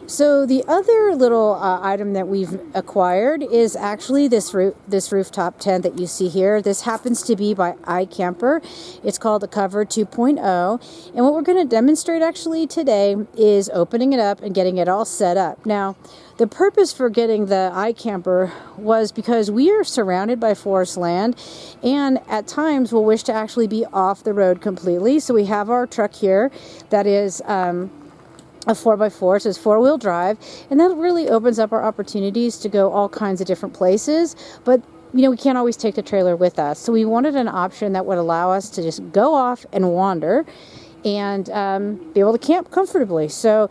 So the other little item that we've acquired is actually this rooftop tent that you see here. This happens to be by iKamper. It's called the Cover 2.0. And what we're going to demonstrate actually today is opening it up and getting it all set up. Now, the purpose for getting the iKamper was because we are surrounded by forest land, and at times we'll wish to actually be off the road completely. So we have our truck here that is a 4x4, so it's 4-wheel drive, and that really opens up our opportunities to go all kinds of different places. But you know, we can't always take the trailer with us, so we wanted an option that would allow us to just go off and wander and be able to camp comfortably. So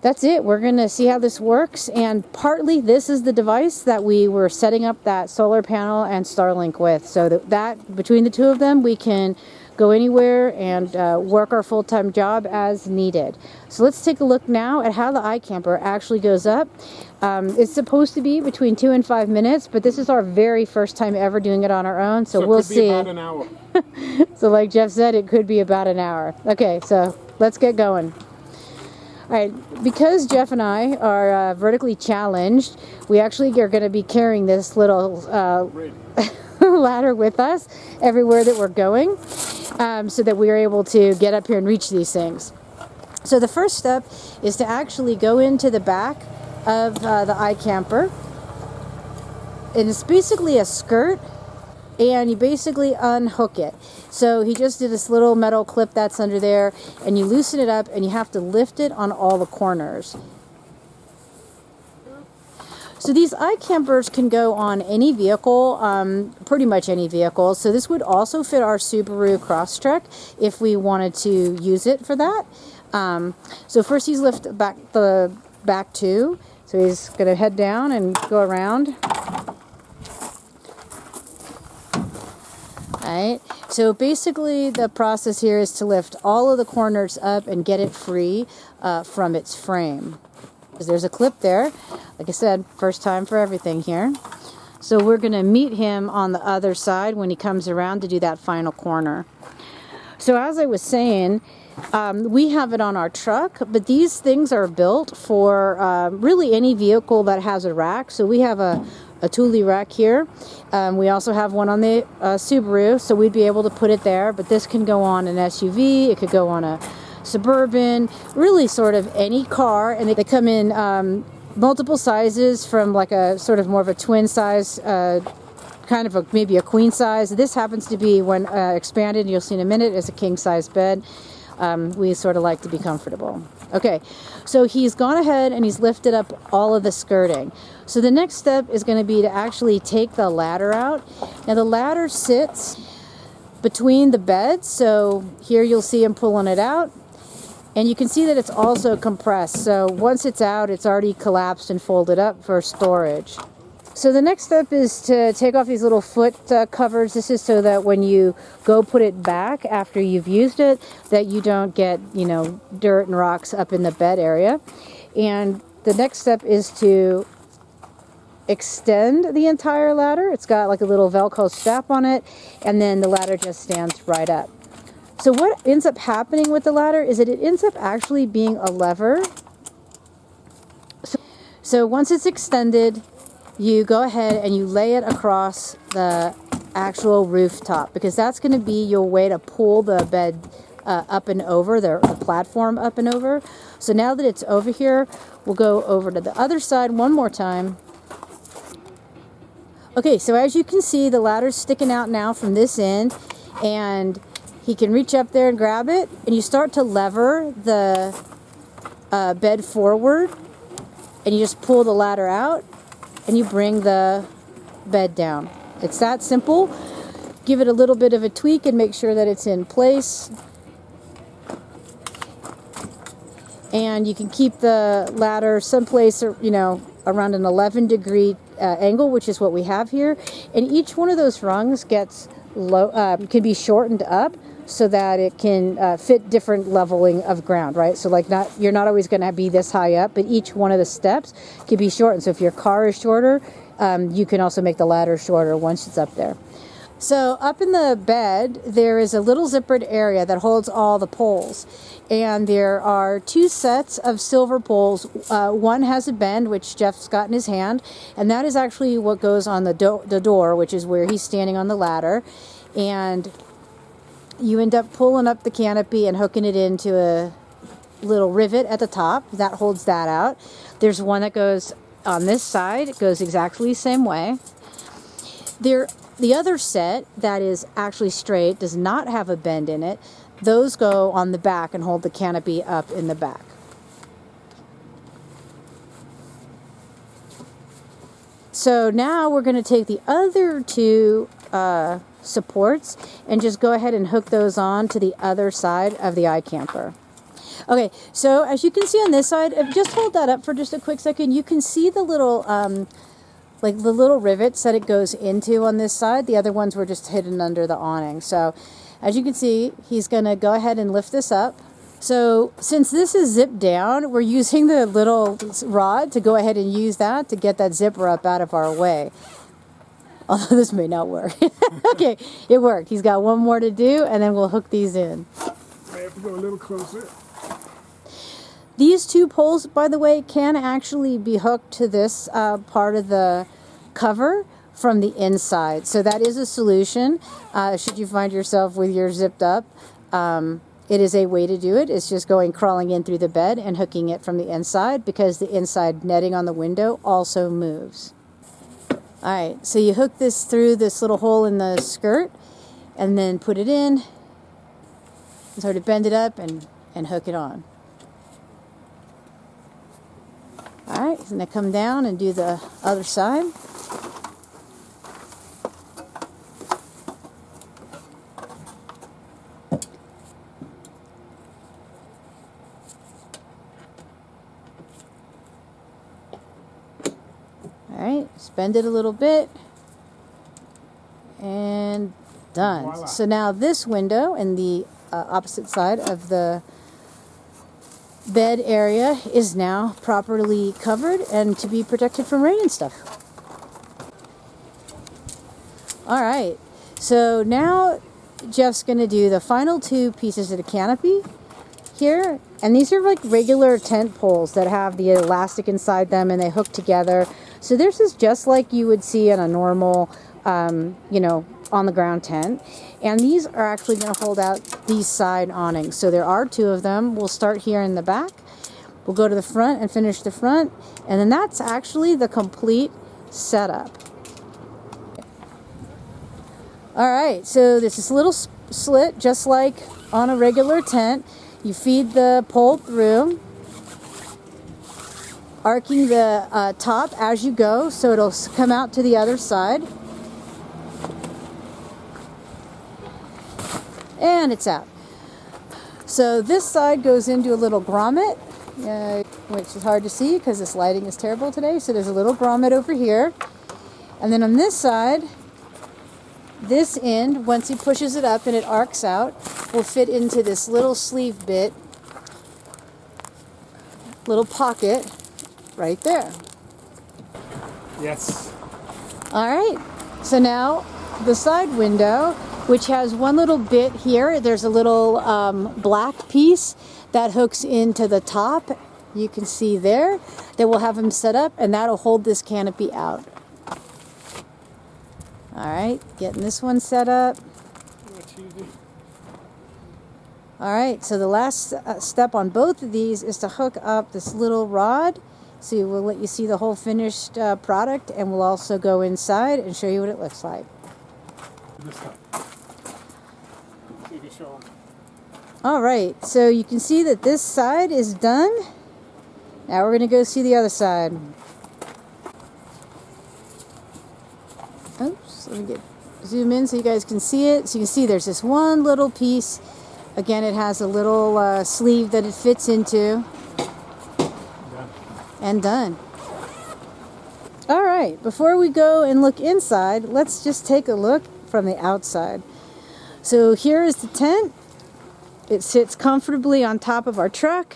that's it. We're going to see how this works, and partly this is the device that we were setting up that solar panel and Starlink with, so that between the two of them we can go anywhere and work our full-time job as needed. So let's take a look now at how the iKamper actually goes up. It's supposed to be between 2 and 5 minutes, but this is our very first time ever doing it on our own, so we'll see. It could be about an hour. So like Jeff said, it could be about an hour. Okay, so let's get going. All right, because Jeff and I are vertically challenged, we actually are going to be carrying this little ladder with us everywhere that we're going, so that we are able to get up here and reach these things. So the first step is to actually go into the back of the iKamper, and it's basically a skirt, and you basically unhook it. So he just did this little metal clip that's under there, and you loosen it up, and you have to lift it on all the corners. So these iKampers can go on any vehicle, pretty much any vehicle. So this would also fit our Subaru Crosstrek if we wanted to use it for that. So first he's lift back the back two. So he's going to head down and go around. Alright, so basically the process here is to lift all of the corners up and get it free from its frame. There's a clip there. Like I said, first time for everything here. So we're going to meet him on the other side when he comes around to do that final corner. So as I was saying, we have it on our truck, but these things are built for really any vehicle that has a rack. So we have a Thule rack here. We also have one on the Subaru, so we'd be able to put it there, but this can go on an SUV, it could go on a Suburban, really sort of any car, and they come in multiple sizes, from like a sort of more of a twin size, kind of maybe a queen size. This happens to be, when expanded, you'll see in a minute, is a king size bed. We sort of like to be comfortable. Okay, so he's gone ahead and he's lifted up all of the skirting. So the next step is going to be to actually take the ladder out. Now the ladder sits between the beds, so here you'll see him pulling it out. And you can see that it's also compressed. So once it's out, it's already collapsed and folded up for storage. So the next step is to take off these little foot covers. This is so that when you go put it back after you've used it, that you don't get, you know, dirt and rocks up in the bed area. And the next step is to extend the entire ladder. It's got like a little Velcro strap on it, and then the ladder just stands right up. So what ends up happening with the ladder is that it ends up actually being a lever. So once it's extended, you go ahead and you lay it across the actual rooftop, because that's going to be your way to pull the bed up and over, the platform up and over. So now that it's over here, we'll go over to the other side one more time. Okay, so as you can see, the ladder's sticking out now from this end, and he can reach up there and grab it, and you start to lever the bed forward, and you just pull the ladder out, and you bring the bed down. It's that simple. Give it a little bit of a tweak and make sure that it's in place. And you can keep the ladder someplace, you know, around an 11-degree angle, which is what we have here. And each one of those rungs gets can be shortened up so that it can fit different leveling of ground, right? So like you're not always going to be this high up, but each one of the steps can be shortened. So if your car is shorter, you can also make the ladder shorter once it's up there. So up in the bed, there is a little zippered area that holds all the poles. And there are 2 sets of silver poles. One has a bend, which Jeff's got in his hand. And that is actually what goes on the door, which is where he's standing on the ladder. And you end up pulling up the canopy and hooking it into a little rivet at the top. That holds that out. There's one that goes on this side. It goes exactly the same way. The other set that is actually straight, does not have a bend in it. Those go on the back and hold the canopy up in the back. So now we're going to take the other 2 supports and just go ahead and hook those on to the other side of the iKamper. Okay, so as you can see on this side, just hold that up for just a quick second. You can see the little like the little rivets that it goes into on this side. The other ones were just hidden under the awning. So as you can see, he's going to go ahead and lift this up. So since this is zipped down, we're using the little rod to go ahead and use that to get that zipper up out of our way. Although this may not work. Okay, it worked. He's got one more to do, and then we'll hook these in. I have to go a little closer. These 2 poles, by the way, can actually be hooked to this part of the cover from the inside. So that is a solution. Should you find yourself with yours zipped up, it is a way to do it. It's just crawling in through the bed and hooking it from the inside, because the inside netting on the window also moves. Alright, so you hook this through this little hole in the skirt and then put it in and sort of bend it up and hook it on. Alright, he's going to come down and do the other side. Alright, just bend it a little bit. And done. Voila. So now this window in the opposite side of the bed area is now properly covered and to be protected from rain and stuff. Alright, so now Jeff's going to do the final 2 pieces of the canopy here. And these are like regular tent poles that have the elastic inside them and they hook together. So this is just like you would see in a normal, you know, on the ground tent. And these are actually going to hold out these side awnings. So there are 2 of them. We'll start here in the back. We'll go to the front and finish the front. And then that's actually the complete setup. Alright, so this is a little slit just like on a regular tent. You feed the pole through, arcing the top as you go so it'll come out to the other side. And it's out. So this side goes into a little grommet, which is hard to see because this lighting is terrible today. So there's a little grommet over here. And then on this side, this end, once he pushes it up and it arcs out, will fit into this little sleeve bit, little pocket right there. Yes. All right. So now the side window, which has one little bit here. There's a little black piece that hooks into the top. You can see there that we'll have them set up, and that'll hold this canopy out. All right, getting this one set up. All right, so the last step on both of these is to hook up this little rod. So we'll let you see the whole finished product, and we'll also go inside and show you what it looks like. All right, so you can see that this side is done. Now we're going to go see the other side. Oops, let me zoom in so you guys can see it. So you can see there's this one little piece. Again, it has a little sleeve that it fits into. And done. All right, before we go and look inside, let's just take a look from the outside. So here is the tent. It sits comfortably on top of our truck.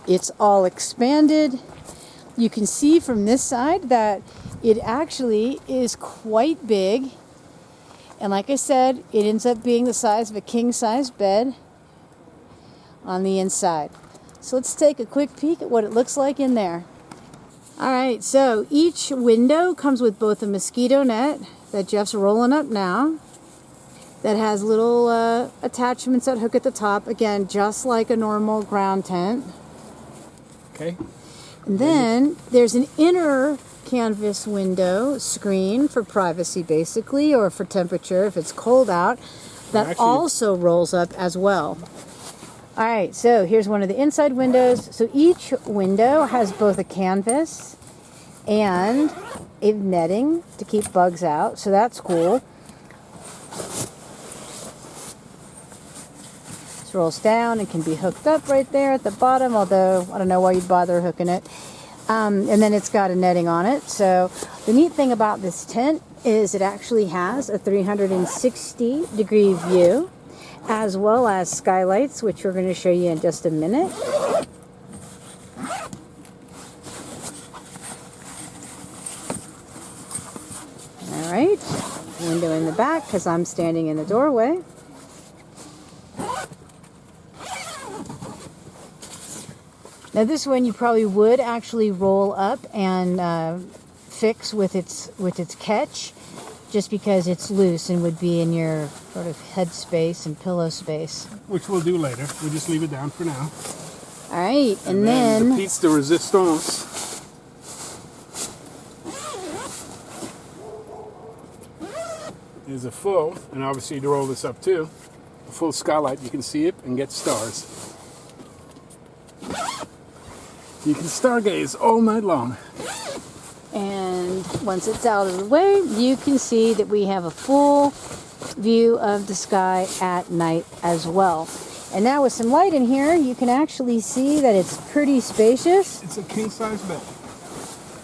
It's all expanded. You can see from this side that it actually is quite big. And like I said, it ends up being the size of a king-size bed on the inside. So let's take a quick peek at what it looks like in there. Alright, so each window comes with both a mosquito net that Jeff's rolling up now, that has little attachments that hook at the top, again, just like a normal ground tent. Okay. And then there's an inner canvas window screen for privacy, basically, or for temperature if it's cold out, that Actually, also rolls up as well. All right, so here's one of the inside windows. So each window has both a canvas and a netting to keep bugs out, so that's cool. This rolls down and can be hooked up right there at the bottom, although I don't know why you'd bother hooking it. And then it's got a netting on it. So the neat thing about this tent is it actually has a 360-degree view, as well as skylights, which we're going to show you in just a minute. All right, window in the back because I'm standing in the doorway. Now this one you probably would actually roll up and fix with its catch, just because it's loose and would be in your sort of head space and pillow space. Which we'll do later. We'll just leave it down for now. All right, and then the piece de resistance is a full, and obviously to roll this up too, a full skylight. You can see it and get stars. You can stargaze all night long. And once it's out of the way, you can see that we have a full view of the sky at night as well. And now with some light in here, you can actually see that it's pretty spacious. It's a king-size bed.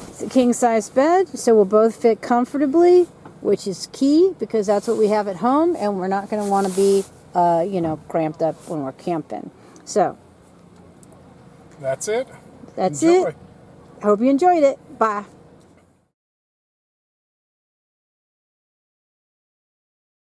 It's a king-size bed, so we'll both fit comfortably, which is key because that's what we have at home, and we're not going to want to be, cramped up when we're camping. So that's it. That's Enjoy. it. Hope you enjoyed it. Bye.